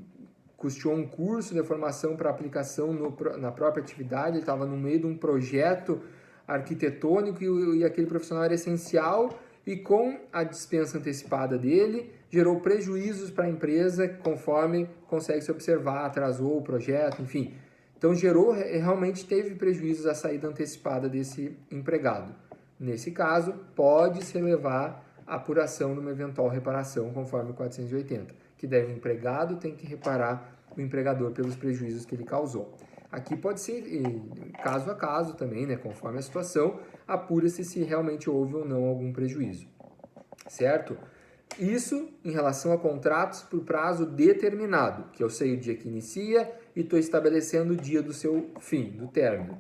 custeou um curso de formação para aplicação na própria atividade, ele estava no meio de um projeto arquitetônico e aquele profissional era essencial e com a dispensa antecipada dele, gerou prejuízos para a empresa conforme consegue se observar, atrasou o projeto, enfim. Então, realmente teve prejuízos a saída antecipada desse empregado. Nesse caso, pode-se levar a apuração de uma eventual reparação, conforme o 480, que o empregado tem que reparar o empregador pelos prejuízos que ele causou. Aqui pode ser caso a caso também, né? Conforme a situação, apura-se se realmente houve ou não algum prejuízo, certo? Isso em relação a contratos por prazo determinado, que eu sei o dia que inicia e estou estabelecendo o dia do seu fim, do término.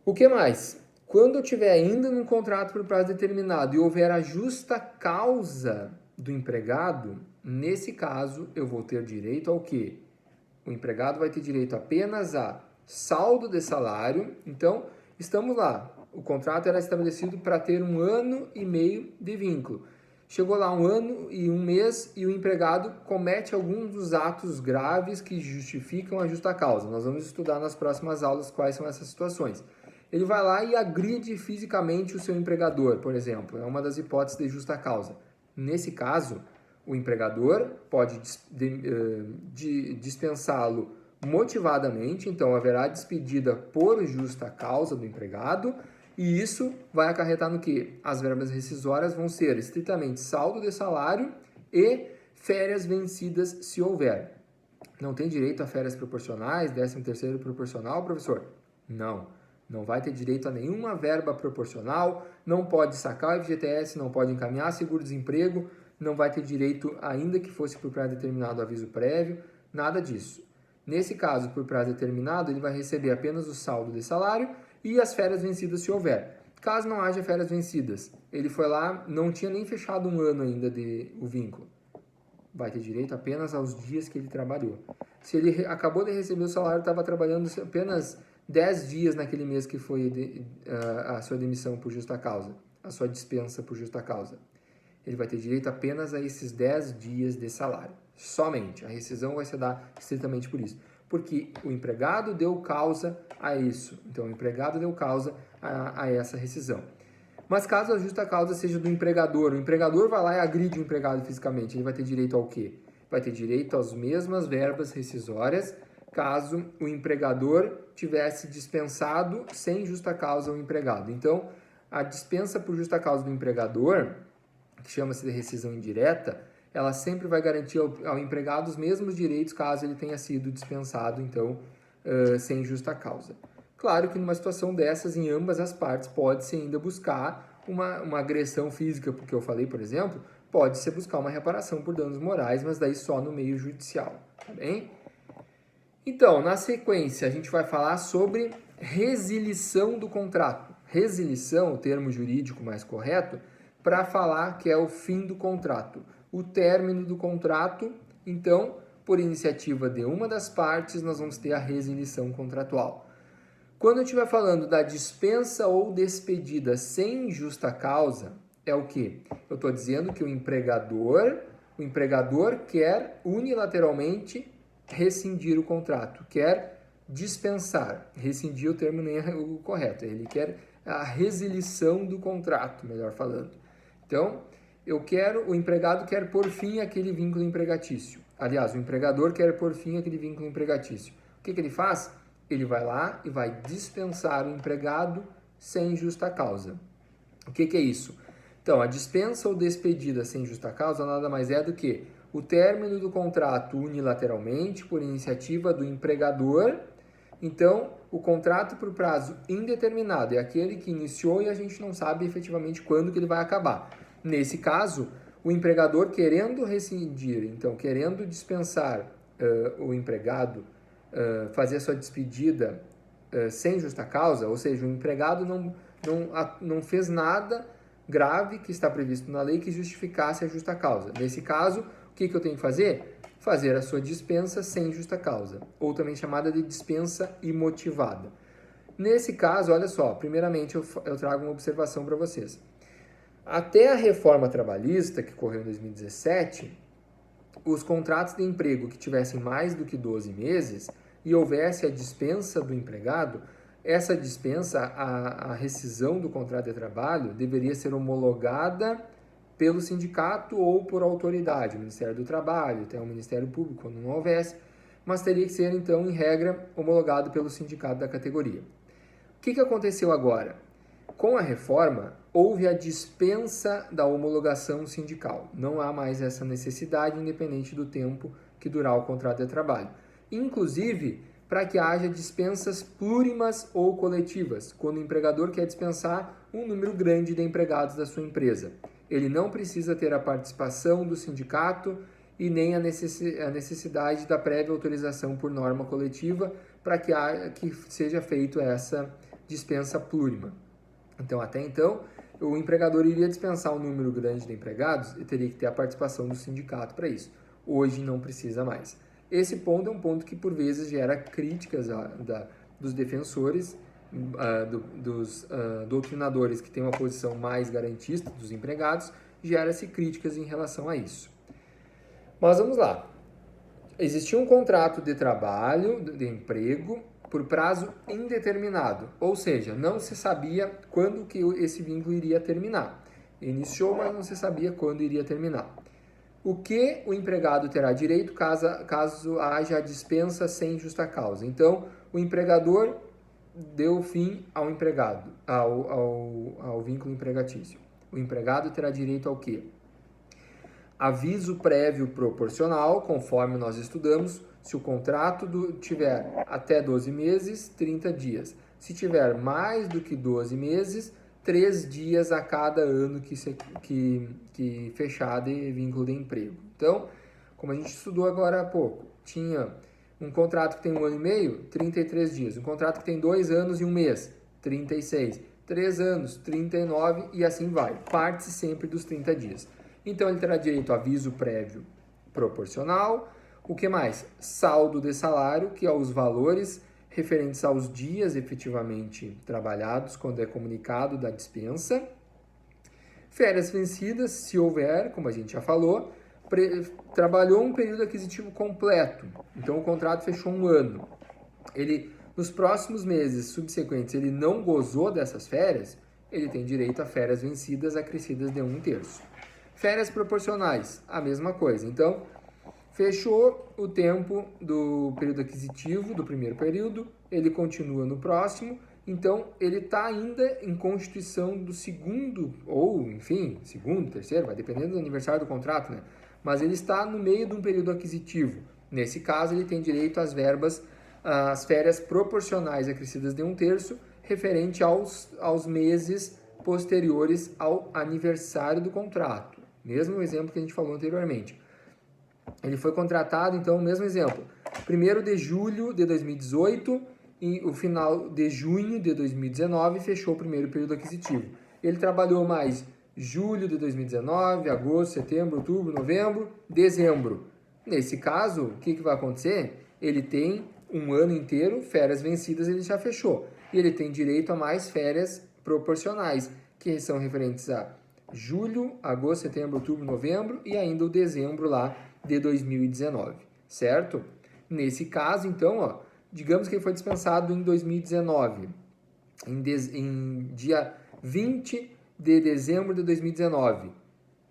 O que mais? Quando eu estiver ainda num contrato por prazo determinado e houver a justa causa do empregado, nesse caso eu vou ter direito ao quê? O empregado vai ter direito apenas a saldo de salário. Então, estamos lá. O contrato era estabelecido para ter 1 ano e meio de vínculo. Chegou lá 1 ano e 1 mês e o empregado comete alguns dos atos graves que justificam a justa causa. Nós vamos estudar nas próximas aulas quais são essas situações. Ele vai lá e agride fisicamente o seu empregador, por exemplo. É uma das hipóteses de justa causa. Nesse caso, o empregador pode dispensá-lo motivadamente, então haverá despedida por justa causa do empregado. E isso vai acarretar no que? As verbas rescisórias vão ser estritamente saldo de salário e férias vencidas, se houver. Não tem direito a férias proporcionais, 13º proporcional, professor? Não. Não vai ter direito a nenhuma verba proporcional, não pode sacar o FGTS, não pode encaminhar seguro-desemprego, não vai ter direito, ainda que fosse por prazo determinado, aviso prévio, nada disso. Nesse caso, por prazo determinado, ele vai receber apenas o saldo de salário e as férias vencidas se houver. Caso não haja férias vencidas, ele foi lá, não tinha nem fechado 1 ano ainda o vínculo. Vai ter direito apenas aos dias que ele trabalhou. Se ele acabou de receber o salário, estava trabalhando apenas 10 dias naquele mês que foi a sua demissão por justa causa, a sua dispensa por justa causa. Ele vai ter direito apenas a esses 10 dias de salário. Somente. A rescisão vai se dar estritamente por isso. Porque o empregado deu causa a isso. Então, o empregado deu causa a essa rescisão. Mas caso a justa causa seja do empregador, o empregador vai lá e agride o empregado fisicamente, ele vai ter direito ao quê? Vai ter direito às mesmas verbas rescisórias, caso o empregador tivesse dispensado sem justa causa o empregado. Então, a dispensa por justa causa do empregador, que chama-se de rescisão indireta, ela sempre vai garantir ao empregado os mesmos direitos caso ele tenha sido dispensado, então, sem justa causa. Claro que numa situação dessas, em ambas as partes, pode-se ainda buscar uma agressão física, porque eu falei, por exemplo, pode-se buscar uma reparação por danos morais, mas daí só no meio judicial, tá bem? Então, na sequência, a gente vai falar sobre resilição do contrato. Resilição, o termo jurídico mais correto, para falar que é o fim do contrato. O término do contrato, então, por iniciativa de uma das partes, nós vamos ter a resilição contratual. Quando eu estiver falando da dispensa ou despedida sem justa causa, é o quê? Eu estou dizendo que o empregador quer unilateralmente rescindir o contrato, quer dispensar. Rescindir o termo nem é o correto, ele quer a resilição do contrato, melhor falando. Então, o empregado quer pôr fim àquele vínculo empregatício. Aliás, o empregador quer pôr fim àquele vínculo empregatício. O que ele faz? Ele vai lá e vai dispensar o empregado sem justa causa. O que é isso? Então, a dispensa ou despedida sem justa causa nada mais é do que o término do contrato unilateralmente por iniciativa do empregador. Então, o contrato por prazo indeterminado é aquele que iniciou e a gente não sabe efetivamente quando que ele vai acabar. Nesse caso, o empregador querendo rescindir, então querendo dispensar o empregado, fazer a sua despedida sem justa causa, ou seja, o empregado não fez nada grave que está previsto na lei que justificasse a justa causa. Nesse caso, o que eu tenho que fazer? Fazer a sua dispensa sem justa causa, ou também chamada de dispensa imotivada. Nesse caso, olha só, primeiramente eu trago uma observação para vocês. Até a reforma trabalhista, que ocorreu em 2017, os contratos de emprego que tivessem mais do que 12 meses e houvesse a dispensa do empregado, essa dispensa, a rescisão do contrato de trabalho, deveria ser homologada pelo sindicato ou por autoridade, o Ministério do Trabalho, até o Ministério Público, quando não houvesse, mas teria que ser, então, em regra, homologado pelo sindicato da categoria. O que aconteceu agora? Com a reforma, houve a dispensa da homologação sindical. Não há mais essa necessidade, independente do tempo que durar o contrato de trabalho. Inclusive, para que haja dispensas plurimas ou coletivas, quando o empregador quer dispensar um número grande de empregados da sua empresa. Ele não precisa ter a participação do sindicato e nem a necessidade da prévia autorização por norma coletiva para que seja feita essa dispensa plurima. Então, até então, o empregador iria dispensar um número grande de empregados e teria que ter a participação do sindicato para isso. Hoje não precisa mais. Esse ponto é um ponto que, por vezes, gera críticas dos defensores, dos doutrinadores que têm uma posição mais garantista dos empregados, gera-se críticas em relação a isso. Mas vamos lá. Existia um contrato de trabalho, de emprego, por prazo indeterminado, ou seja, não se sabia quando que esse vínculo iria terminar. Iniciou, mas não se sabia quando iria terminar. O que o empregado terá direito caso haja dispensa sem justa causa? Então, o empregador deu fim ao empregado, ao vínculo empregatício. O empregado terá direito ao quê? Aviso prévio proporcional, conforme nós estudamos. Se o contrato tiver até 12 meses, 30 dias. Se tiver mais do que 12 meses, 3 dias a cada ano que fechar de vínculo de emprego. Então, como a gente estudou agora há pouco, tinha um contrato que tem 1 ano e meio, 33 dias. Um contrato que tem 2 anos e 1 mês, 36. 3 anos, 39 e assim vai. Parte-se sempre dos 30 dias. Então, ele terá direito a aviso prévio proporcional. O que mais? Saldo de salário, que é os valores referentes aos dias efetivamente trabalhados quando é comunicado da dispensa. Férias vencidas, se houver, como a gente já falou, trabalhou um período aquisitivo completo. Então, o contrato fechou 1 ano. Nos próximos meses subsequentes, ele não gozou dessas férias, ele tem direito a férias vencidas acrescidas de 1/3. Férias proporcionais, a mesma coisa. Então, fechou o tempo do período aquisitivo, do primeiro período, ele continua no próximo, então ele está ainda em constituição do segundo, ou enfim, segundo, terceiro, vai dependendo do aniversário do contrato, né? Mas ele está no meio de um período aquisitivo. Nesse caso, ele tem direito às verbas, às férias proporcionais acrescidas de 1/3, referente aos meses posteriores ao aniversário do contrato. Mesmo exemplo que a gente falou anteriormente. Ele foi contratado, então, o mesmo exemplo. 1º de julho de 2018 e o final de junho de 2019 fechou o primeiro período aquisitivo. Ele trabalhou mais julho de 2019, agosto, setembro, outubro, novembro, dezembro. Nesse caso, o que vai acontecer? Ele tem 1 ano inteiro, férias vencidas ele já fechou. E ele tem direito a mais férias proporcionais, que são referentes a julho, agosto, setembro, outubro, novembro e ainda o dezembro lá de 2019, certo? Nesse caso, então, digamos que ele foi dispensado em 2019, em dia 20 de dezembro de 2019,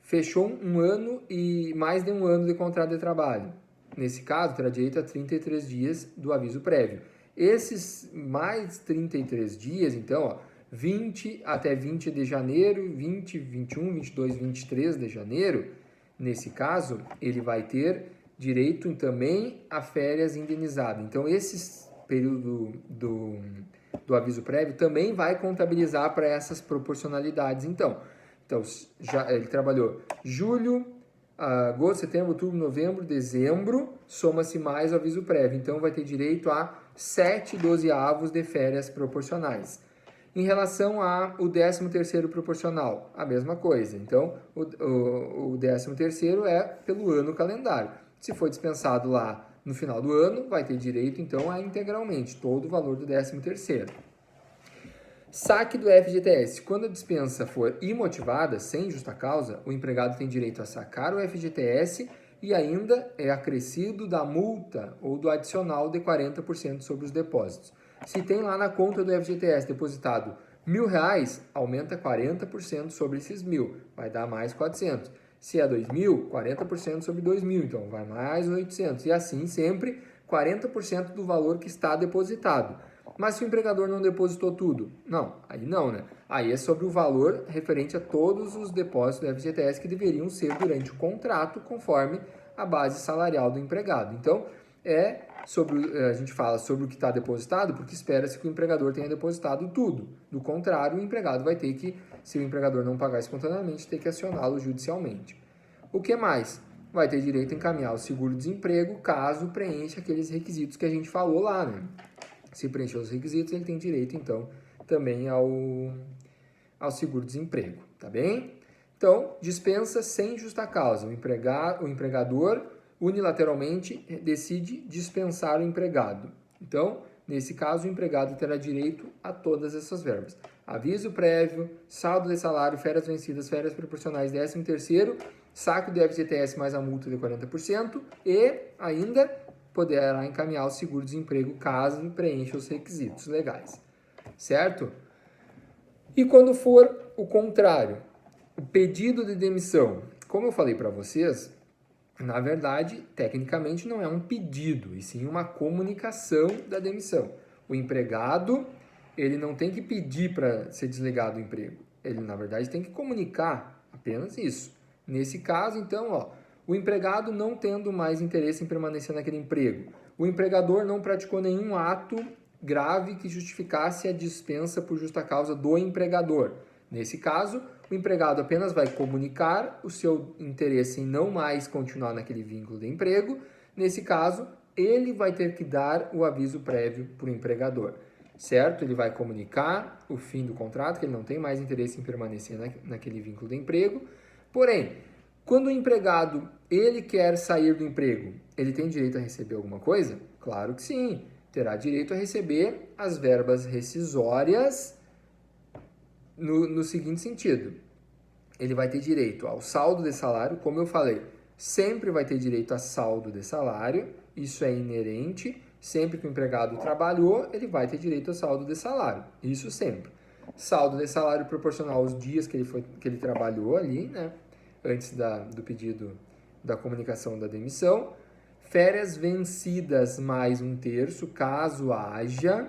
fechou um ano e mais de um ano de contrato de trabalho. Nesse caso, terá direito a 33 dias do aviso prévio. Esses mais 33 dias, então, ó, 20 até 20 de janeiro, 20, 21, 22, 23 de janeiro, nesse caso, ele vai ter direito também a férias indenizadas. Então, esse período do aviso prévio também vai contabilizar para essas proporcionalidades. Então, já ele trabalhou julho, agosto, setembro, outubro, novembro, dezembro, soma-se mais o aviso prévio. Então, vai ter direito a 7/12 de férias proporcionais. Em relação ao 13º proporcional, a mesma coisa. Então, o 13º é pelo ano calendário. Se for dispensado lá no final do ano, vai ter direito, então, a integralmente todo o valor do 13º. Saque do FGTS. Quando a dispensa for imotivada, sem justa causa, o empregado tem direito a sacar o FGTS e ainda é acrescido da multa ou do adicional de 40% sobre os depósitos. Se tem lá na conta do FGTS depositado R$1.000, aumenta 40% sobre esses 1.000, vai dar mais 400. Se é 2.000, 40% sobre 2.000, então vai mais 800. E assim sempre 40% do valor que está depositado. Mas se o empregador não depositou tudo? Não, aí não, né? Aí é sobre o valor referente a todos os depósitos do FGTS que deveriam ser durante o contrato, conforme a base salarial do empregado. Então, a gente fala sobre o que está depositado, porque espera-se que o empregador tenha depositado tudo. Do contrário, o empregado vai ter que, se o empregador não pagar espontaneamente, ter que acioná-lo judicialmente. O que mais? Vai ter direito a encaminhar o seguro-desemprego, caso preencha aqueles requisitos que a gente falou lá, né? Se preencher os requisitos, ele tem direito, então, também ao seguro-desemprego, tá bem? Então, dispensa sem justa causa. O empregador unilateralmente decide dispensar o empregado. Então, nesse caso, o empregado terá direito a todas essas verbas. Aviso prévio, saldo de salário, férias vencidas, férias proporcionais, 13º, saque do FGTS mais a multa de 40% e ainda poderá encaminhar o seguro-desemprego caso preencha os requisitos legais, certo? E quando for o contrário, o pedido de demissão, como eu falei para vocês, na verdade, tecnicamente não é um pedido, e sim uma comunicação da demissão. O empregado, ele não tem que pedir para ser desligado do emprego, ele na verdade tem que comunicar apenas isso. Nesse caso, então, o empregado não tendo mais interesse em permanecer naquele emprego, o empregador não praticou nenhum ato grave que justificasse a dispensa por justa causa do empregador. Nesse caso, o empregado apenas vai comunicar o seu interesse em não mais continuar naquele vínculo de emprego. Nesse caso, ele vai ter que dar o aviso prévio para o empregador, certo? Ele vai comunicar o fim do contrato, que ele não tem mais interesse em permanecer naquele vínculo de emprego. Porém, quando o empregado ele quer sair do emprego, ele tem direito a receber alguma coisa? Claro que sim. Terá direito a receber as verbas rescisórias no seguinte sentido. Ele vai ter direito ao saldo de salário, como eu falei, sempre vai ter direito a saldo de salário, isso é inerente, sempre que o empregado trabalhou, ele vai ter direito a saldo de salário, isso sempre. Saldo de salário proporcional aos dias que ele trabalhou ali, né, antes do pedido da comunicação da demissão. Férias vencidas mais 1/3, caso haja.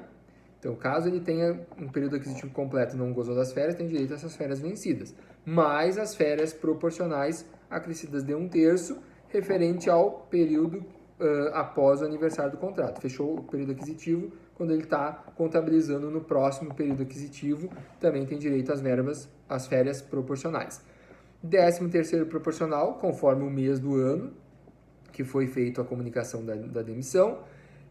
Então, caso ele tenha um período aquisitivo completo e não gozou das férias, tem direito a essas férias vencidas. Mais as férias proporcionais acrescidas de 1/3, referente ao período após o aniversário do contrato. Fechou o período aquisitivo, quando ele está contabilizando no próximo período aquisitivo, também tem direito às verbas, às férias proporcionais. 13º proporcional, conforme o mês do ano que foi feita a comunicação da demissão,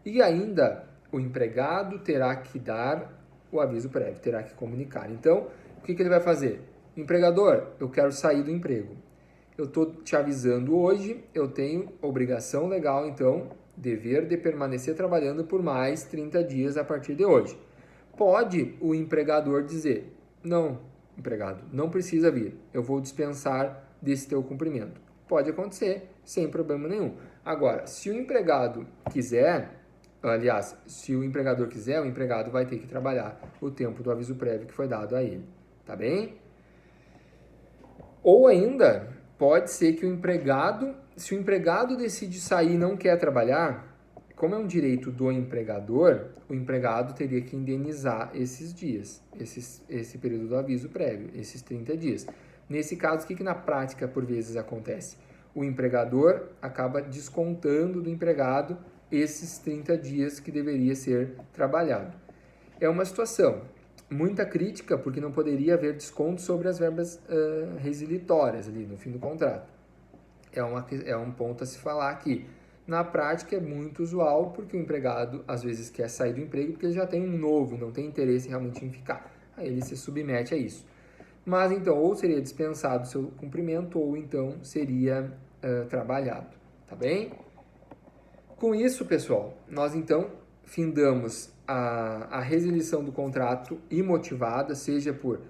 e ainda o empregado terá que dar o aviso prévio, terá que comunicar. Então, o que ele vai fazer? Empregador, eu quero sair do emprego. Eu estou te avisando hoje, eu tenho obrigação legal, então, dever de permanecer trabalhando por mais 30 dias a partir de hoje. Pode o empregador dizer, não, empregado, não precisa vir, eu vou dispensar desse teu cumprimento. Pode acontecer, sem problema nenhum. Agora, se o empregado quiser, aliás, se o empregador quiser, o empregado vai ter que trabalhar o tempo do aviso prévio que foi dado a ele, tá bem? Ou ainda, pode ser que se o empregado decide sair e não quer trabalhar, como é um direito do empregador, o empregado teria que indenizar esses dias, esse período do aviso prévio, esses 30 dias. Nesse caso, o que na prática por vezes acontece? O empregador acaba descontando do empregado esses 30 dias que deveria ser trabalhado. É uma situação muita crítica, porque não poderia haver desconto sobre as verbas resilitórias ali no fim do contrato. É um ponto a se falar aqui. Na prática é muito usual, porque o empregado às vezes quer sair do emprego porque ele já tem um novo e não tem interesse realmente em ficar. Aí ele se submete a isso. Mas então, ou seria dispensado o seu cumprimento, ou então seria trabalhado, tá bem? Com isso, pessoal, nós então findamos a resilição do contrato imotivada, seja por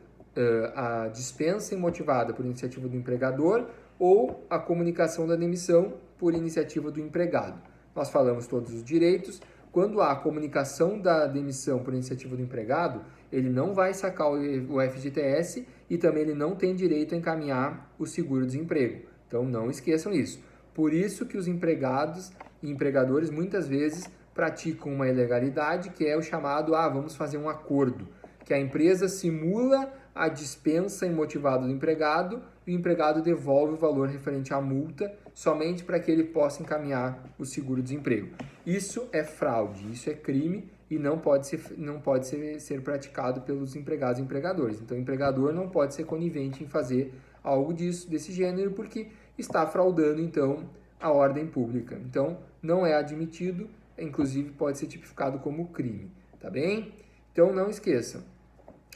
a dispensa imotivada por iniciativa do empregador ou a comunicação da demissão por iniciativa do empregado. Nós falamos todos os direitos. Quando há a comunicação da demissão por iniciativa do empregado, ele não vai sacar o FGTS e também ele não tem direito a encaminhar o seguro-desemprego. Então, não esqueçam isso. Por isso que os empregados e empregadores muitas vezes praticam uma ilegalidade, que é o chamado, vamos fazer um acordo, que a empresa simula a dispensa imotivada do empregado e o empregado devolve o valor referente à multa somente para que ele possa encaminhar o seguro-desemprego. Isso é fraude, isso é crime e não pode ser praticado pelos empregados e empregadores. Então, o empregador não pode ser conivente em fazer algo desse gênero, porque está fraudando, então, a ordem pública. Então, não é admitido, inclusive pode ser tipificado como crime, tá bem? Então, não esqueçam,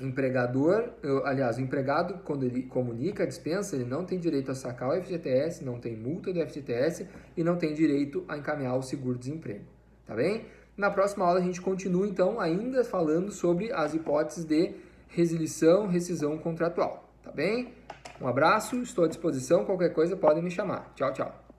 o empregado, quando ele comunica a dispensa, ele não tem direito a sacar o FGTS, não tem multa do FGTS e não tem direito a encaminhar o seguro-desemprego, tá bem? Na próxima aula a gente continua, então, ainda falando sobre as hipóteses de rescisão contratual, tá bem? Um abraço, estou à disposição, qualquer coisa podem me chamar. Tchau, tchau.